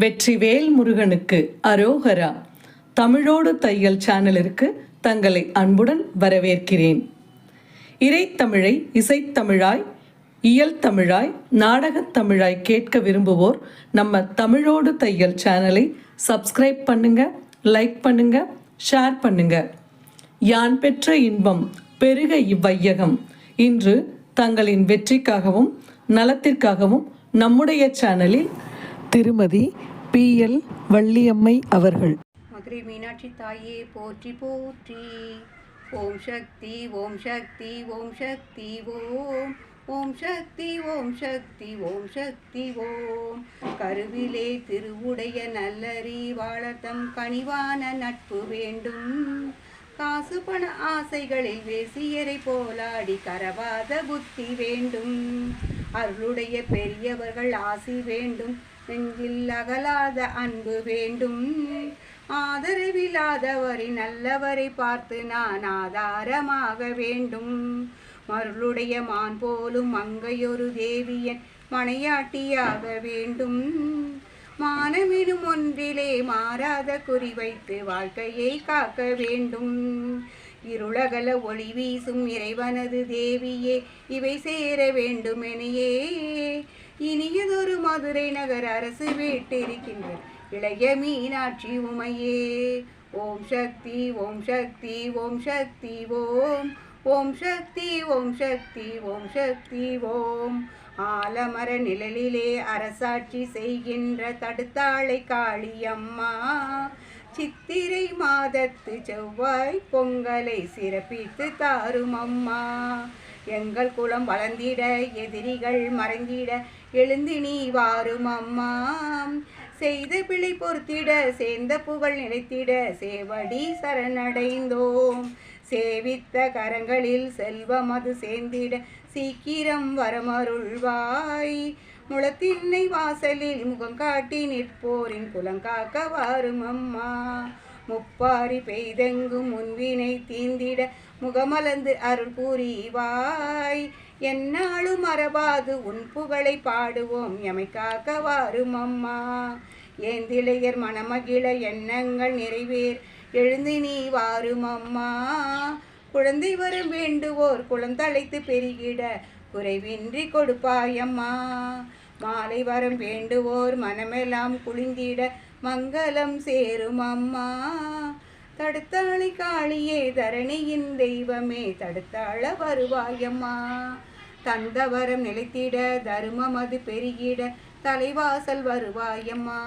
வெற்றிவேல் முருகனுக்கு அரோகரா. தமிழோடு தையல் சேனலிற்கு தங்களை அன்புடன் வரவேற்கிறேன். இறைத்தமிழை இசைத்தமிழாய், இயல் தமிழாய், நாடகத் தமிழாய் கேட்க விரும்புவோர் நம்ம தமிழோடு தையல் சேனலை சப்ஸ்கிரைப் பண்ணுங்க, லைக் பண்ணுங்க, ஷேர் பண்ணுங்க. யான் பெற்ற இன்பம் பெருக இவ்வையகம். இன்று தங்களின் வெற்றிக்காகவும் நலத்திற்காகவும் நம்முடைய சேனலில் திருமதி PL வள்ளியம்மை அவர்கள். மதுரை மீனாட்சி தாயே போற்றி போற்றி. ஓம் சக்தி ஓம் சக்தி ஓம் சக்தி ஓம். ஓம் சக்தி ஓம் சக்தி ஓம் சக்தி ஓம். கருவிலே திருவுடைய நல்லறிவாளர்தம் கனிவான நட்பு வேண்டும். காசு பண ஆசைகளில் வேசியரை போலாடி கரவாத புத்தி வேண்டும். அருளுடைய பெரியவர்கள் ஆசி வேண்டும். நெஞ்சில் அகலாத அன்பு வேண்டும். ஆதரவில்லாதவரை நல்லவரை பார்த்து நான் ஆதாரமாக வேண்டும். மருளுடைய மான் போலும் மங்கையொரு தேவியன் மனையாட்டியாக வேண்டும். மானமெனும் ஒன்றிலே மாறாத குறி வைத்து வாழ்க்கையை காக்க வேண்டும். இருளகல ஒளி வீசும் இறைவனது தேவியே இவை சேர வேண்டுமெனையே. இனியதொரு மதுரை நகர் அரசு வீட்டிருக்கின்ற இளைய மீனாட்சி உமையே. ஓம் சக்தி ஓம் சக்தி ஓம் சக்தி ஓம். ஓம் சக்தி ஓம் சக்தி ஓம் சக்தி ஓம். ஆலமர நிழலிலே அரசாட்சி செய்கின்ற தடுத்தாளை காளியம்மா. சித்திரை மாதத்து செவ்வாய் பொங்கலை சிறப்பித்து தாரும் அம்மா. எங்கள் குலம் வளர்ந்திட எதிரிகள் மறைந்திட எழுந்து நீ வாரும் அம்மா. செய்த பிழை பொறுத்திட சேர்ந்த புகழ் நிலைத்திட சேவடி சரணடைந்தோம். சேவித்த கரங்களில் செல்வம் அது சேர்ந்திட சீக்கிரம் வரமருள்வாய். முளத்திண்ணை வாசலில் முகம் காட்டி நிற்போரின் குலங்காக்க வாரும் அம்மா. முப்பாரி பெய்தெங்கும் முன்வினை தீந்திட முகமலர்ந்து அருள் புரிவாய். என்னாலும் மறவாது உன் புகழை பாடுவோம் எமைக்காக்க வாரும் அம்மா. ஏந்திளையர் மனமகிழ எண்ணங்கள் நிறைவேர் எழுந்து நீ வாரும் அம்மா. குழந்தை வரம் வேண்டுவோர் குளந்தழைத்து பெருகிட குறைவின்றி கொடுப்பாயம்மா. மாலை வரம் வேண்டுவோர் மனமெல்லாம் குளிந்திட மங்களம் சேரும் அம்மா. தடுத்தாளை காளியே தரணியின் தெய்வமே தடுத்தாள வருவாயம்மா. தந்தவரம் நிலைத்திட தருமம் அது பெருகிட தலைவாசல் வருவாயம்மா.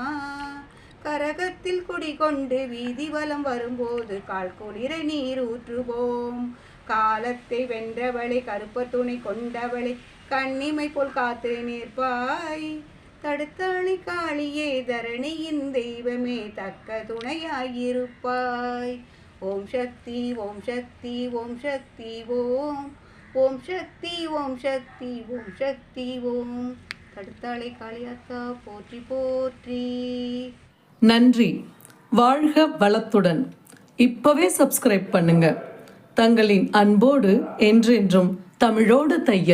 கரகத்தில் குடிகொண்டு வீதி வலம் வரும்போது கால் குளிர நீர் ஊற்றுவோம். காலத்தை வென்றவளை கருப்ப துணை கொண்டவளை கண்ணிமை போல் காத்து நிற்பாய். தடுத்தாளை காளியே தரணியின் தெய்வமே தக்க துணையாயிருப்பாய். ஓம் சக்தி ஓம் சக்தி ஓம் சக்தி ஓம். ஓம் சக்தி ஓம் சக்தி ஓம் சக்தி ஓம். தடுத்தாளை காளியாத்தா போற்றி போற்றி. நன்றி. வாழ்க வளத்துடன். இப்பவே சப்ஸ்கிரைப் பண்ணுங்க. தங்களின் அன்போடு என்றென்றும் தமிழோடு தையல்.